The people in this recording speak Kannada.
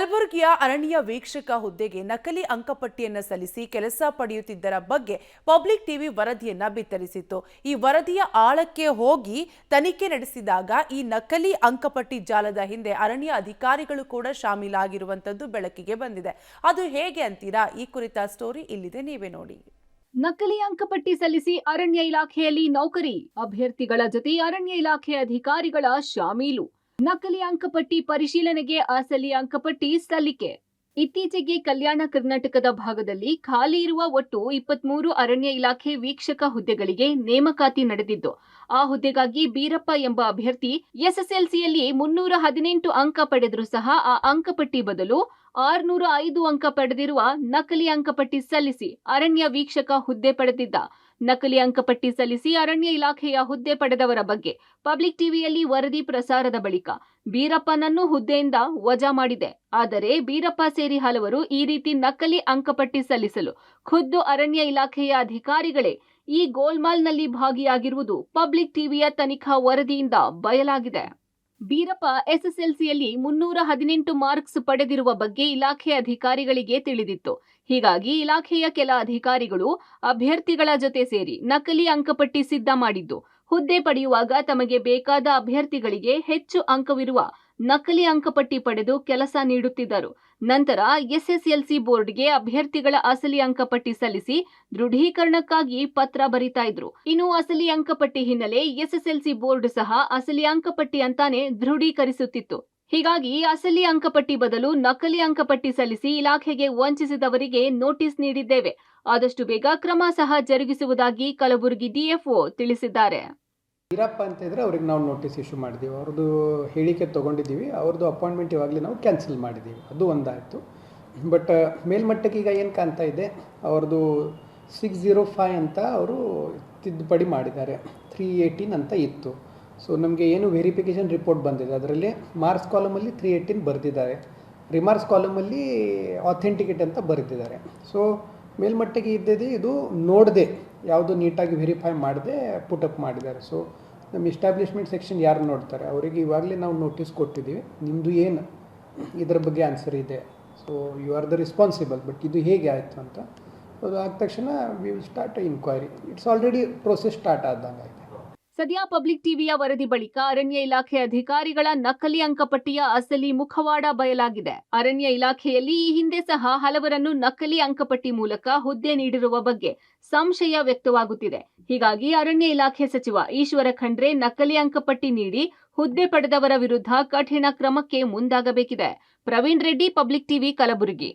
ಕಲಬುರಗಿಯ ಅರಣ್ಯ ವೀಕ್ಷಕ ಹುದ್ದೆಗೆ ನಕಲಿ ಅಂಕಪಟ್ಟಿಯನ್ನು ಸಲ್ಲಿಸಿ ಕೆಲಸ ಪಡೆಯುತ್ತಿದ್ದರ ಬಗ್ಗೆ ಪಬ್ಲಿಕ್ ಟಿವಿ ವರದಿಯನ್ನ ಬಿತ್ತರಿಸಿತ್ತು. ಈ ವರದಿಯ ಆಳಕ್ಕೆ ಹೋಗಿ ತನಿಖೆ ನಡೆಸಿದಾಗ ಈ ನಕಲಿ ಅಂಕಪಟ್ಟಿ ಜಾಲದ ಹಿಂದೆ ಅರಣ್ಯ ಅಧಿಕಾರಿಗಳು ಕೂಡ ಶಾಮೀಲಾಗಿರುವಂತದ್ದು ಬೆಳಕಿಗೆ ಬಂದಿದೆ. ಅದು ಹೇಗೆ ಅಂತೀರಾ? ಈ ಕುರಿತ ಸ್ಟೋರಿ ಇಲ್ಲಿದೆ, ನೀವೇ ನೋಡಿ. ನಕಲಿ ಅಂಕಪಟ್ಟಿ ಸಲ್ಲಿಸಿ ಅರಣ್ಯ ಇಲಾಖೆಯಲ್ಲಿ ನೌಕರಿ, ಅಭ್ಯರ್ಥಿಗಳ ಜೊತೆ ಅರಣ್ಯ ಇಲಾಖೆ ಅಧಿಕಾರಿಗಳ ಶಾಮೀಲು. ನಕಲಿ ಅಂಕಪಟ್ಟಿ ಪರಿಶೀಲನೆಗೆ ಅಸಲಿ ಅಂಕಪಟ್ಟಿ ಸಲ್ಲಿಕೆ. ಇತ್ತೀಚೆಗೆ ಕಲ್ಯಾಣ ಕರ್ನಾಟಕದ ಭಾಗದಲ್ಲಿ ಖಾಲಿ ಇರುವ ಒಟ್ಟು 23 ಅರಣ್ಯ ಇಲಾಖೆ ವೀಕ್ಷಕ ಹುದ್ದೆಗಳಿಗೆ ನೇಮಕಾತಿ ನಡೆದಿದ್ದು, ಆ ಹುದ್ದೆಗಾಗಿ ಬೀರಪ್ಪ ಎಂಬ ಅಭ್ಯರ್ಥಿ ಎಸ್ಎಸ್ಎಲ್ಸಿಯಲ್ಲಿ 318 ಅಂಕ ಪಡೆದರೂ ಸಹ ಆ ಅಂಕಪಟ್ಟಿ ಬದಲು 605 ಅಂಕ ಪಡೆದಿರುವ ನಕಲಿ ಅಂಕಪಟ್ಟಿ ಸಲ್ಲಿಸಿ ಅರಣ್ಯ ವೀಕ್ಷಕ ಹುದ್ದೆ ಪಡೆದಿದ್ದ. ನಕಲಿ ಅಂಕಪಟ್ಟಿ ಸಲ್ಲಿಸಿ ಅರಣ್ಯ ಇಲಾಖೆಯ ಹುದ್ದೆ ಪಡೆದವರ ಬಗ್ಗೆ ಪಬ್ಲಿಕ್ ಟಿವಿಯಲ್ಲಿ ವರದಿ ಪ್ರಸಾರದ ಬಳಿಕ ಬೀರಪ್ಪನನ್ನು ಹುದ್ದೆಯಿಂದ ವಜಾ ಮಾಡಿದೆ. ಆದರೆ ಬೀರಪ್ಪ ಸೇರಿ ಹಲವರು ಈ ರೀತಿ ನಕಲಿ ಅಂಕಪಟ್ಟಿ ಸಲ್ಲಿಸಲು ಖುದ್ದು ಅರಣ್ಯ ಇಲಾಖೆಯ ಅಧಿಕಾರಿಗಳೇ ಈ ಗೋಲ್ಮಾಲ್ನಲ್ಲಿ ಭಾಗಿಯಾಗಿರುವುದು ಪಬ್ಲಿಕ್ ಟಿವಿಯ ತನಿಖಾ ವರದಿಯಿಂದ ಬಯಲಾಗಿದೆ. ಬೀರಪ್ಪ ಎಸ್ಎಸ್ಎಲ್ಸಿಯಲ್ಲಿ 318 ಮಾರ್ಕ್ಸ್ ಪಡೆದಿರುವ ಬಗ್ಗೆ ಇಲಾಖೆ ಅಧಿಕಾರಿಗಳಿಗೆ ತಿಳಿದಿತ್ತು. ಹೀಗಾಗಿ ಇಲಾಖೆಯ ಕೆಲ ಅಧಿಕಾರಿಗಳು ಅಭ್ಯರ್ಥಿಗಳ ಜೊತೆ ಸೇರಿ ನಕಲಿ ಅಂಕಪಟ್ಟಿ ಸಿದ್ಧ ಮಾಡಿದ್ದು, ಹುದ್ದೆ ಪಡೆಯುವಾಗ ತಮಗೆ ಬೇಕಾದ ಅಭ್ಯರ್ಥಿಗಳಿಗೆ ಹೆಚ್ಚು ಅಂಕವಿರುವ ನಕಲಿ ಅಂಕಪಟ್ಟಿ ಪಡೆದು ಕೆಲಸ ನೀಡುತ್ತಿದ್ದರು. ನಂತರ ಎಸ್ಎಸ್ಎಲ್ಸಿ ಬೋರ್ಡ್ಗೆ ಅಭ್ಯರ್ಥಿಗಳ ಅಸಲಿ ಅಂಕಪಟ್ಟಿ ಸಲ್ಲಿಸಿ ದೃಢೀಕರಣಕ್ಕಾಗಿ ಪತ್ರ ಬರೀತಾ ಇದ್ರು. ಇನ್ನು ಅಸಲಿ ಅಂಕಪಟ್ಟಿ ಹಿನ್ನೆಲೆ ಎಸ್ಎಸ್ಎಲ್ಸಿ ಬೋರ್ಡ್ ಸಹ ಅಸಲಿ ಅಂಕಪಟ್ಟಿ ಅಂತಾನೆ ದೃಢೀಕರಿಸುತ್ತಿತ್ತು. ಹೀಗಾಗಿ ಅಸಲಿ ಅಂಕಪಟ್ಟಿ ಬದಲು ನಕಲಿ ಅಂಕಪಟ್ಟಿ ಸಲ್ಲಿಸಿ ಇಲಾಖೆಗೆ ವಂಚಿಸಿದವರಿಗೆ ನೋಟಿಸ್ ನೀಡಿದ್ದೇವೆ. ಆದಷ್ಟು ಬೇಗ ಕ್ರಮ ಸಹ ಜರುಗಿಸುವುದಾಗಿ ಕಲಬುರಗಿ ಡಿಎಫ್ಒ ತಿಳಿಸಿದ್ದಾರೆ. ಬೀರಪ್ಪ ಅಂತ ಇದ್ರೆ ಅವ್ರಿಗೆ ನಾವು ನೋಟಿಸ್ ಇಶ್ಯೂ ಮಾಡಿದ್ದೀವಿ, ಅವ್ರದ್ದು ಹೇಳಿಕೆ ತೊಗೊಂಡಿದ್ದೀವಿ, ಅವ್ರದ್ದು ಅಪಾಯಿಂಟ್ಮೆಂಟ್ ಇವಾಗಲೇ ನಾವು ಕ್ಯಾನ್ಸಲ್ ಮಾಡಿದ್ದೀವಿ. ಅದು ಒಂದಾಯಿತು. ಬಟ್ ಮೇಲ್ಮಟ್ಟಕ್ಕೆ ಈಗ ಏನು ಕಾಣ್ತಾ ಇದೆ, ಅವ್ರದ್ದು 605 ಅಂತ ಅವರು ತಿದ್ದುಪಡಿ ಮಾಡಿದ್ದಾರೆ. 318 ಅಂತ ಇತ್ತು. ಸೊ ನಮಗೆ ಏನು ವೆರಿಫಿಕೇಷನ್ ರಿಪೋರ್ಟ್ ಬಂದಿದೆ, ಅದರಲ್ಲಿ ಮಾರ್ಕ್ಸ್ ಕಾಲಮಲ್ಲಿ 318 ಬರೆದಿದ್ದಾರೆ, ರಿಮಾರ್ಕ್ಸ್ ಕಾಲಮಲ್ಲಿ ಅಥೆಂಟಿಕೇಟ್ ಅಂತ ಬರೆದಿದ್ದಾರೆ. ಸೊ ಮೇಲ್ಮಟ್ಟಿಗೆ ಇದ್ದದ್ದು ಇದು ನೋಡದೆ, ಯಾವುದು ನೀಟಾಗಿ ವೆರಿಫೈ ಮಾಡದೆ ಪುಟಪ್ ಮಾಡಿದ್ದಾರೆ. ಸೊ ನಮ್ಮ ಇಸ್ಟಾಬ್ಲಿಷ್ಮೆಂಟ್ ಸೆಕ್ಷನ್ ಯಾರು ನೋಡ್ತಾರೆ ಅವರಿಗೆ ಇವಾಗಲೇ ನಾವು ನೋಟಿಸ್ ಕೊಟ್ಟಿದ್ದೀವಿ, ನಿಮ್ಮದು ಏನು ಇದರ ಬಗ್ಗೆ ಆನ್ಸರ್ ಇದೆ, so you are the responsible. But ಇದು ಹೇಗೆ ಆಯಿತು ಅಂತ ಅದು ಆದ ತಕ್ಷಣ we will start inquiry. It's already process start ಆದಂಗೆ ಆಯಿತು. ಸದ್ಯ ಪಬ್ಲಿಕ್ ಟಿವಿಯ ವರದಿ ಬಳಿಕ ಅರಣ್ಯ ಇಲಾಖೆ ಅಧಿಕಾರಿಗಳ ನಕಲಿ ಅಂಕಪಟ್ಟಿಯ ಅಸಲಿ ಮುಖವಾಡ ಬಯಲಾಗಿದೆ. ಅರಣ್ಯ ಇಲಾಖೆಯಲ್ಲಿ ಈ ಹಿಂದೆ ಸಹ ಹಲವರನ್ನು ನಕಲಿ ಅಂಕಪಟ್ಟಿ ಮೂಲಕ ಹುದ್ದೆ ನೀಡಿರುವ ಬಗ್ಗೆ ಸಂಶಯ ವ್ಯಕ್ತವಾಗುತ್ತಿದೆ. ಹೀಗಾಗಿ ಅರಣ್ಯ ಇಲಾಖೆ ಸಚಿವ ಈಶ್ವರ ಖಂಡ್ರೆ ನಕಲಿ ಅಂಕಪಟ್ಟಿ ನೀಡಿ ಹುದ್ದೆ ಪಡೆದವರ ವಿರುದ್ಧ ಕಠಿಣ ಕ್ರಮಕ್ಕೆ ಮುಂದಾಗಬೇಕಿದೆ. Praveen Reddy, public TV, Kalaburagi.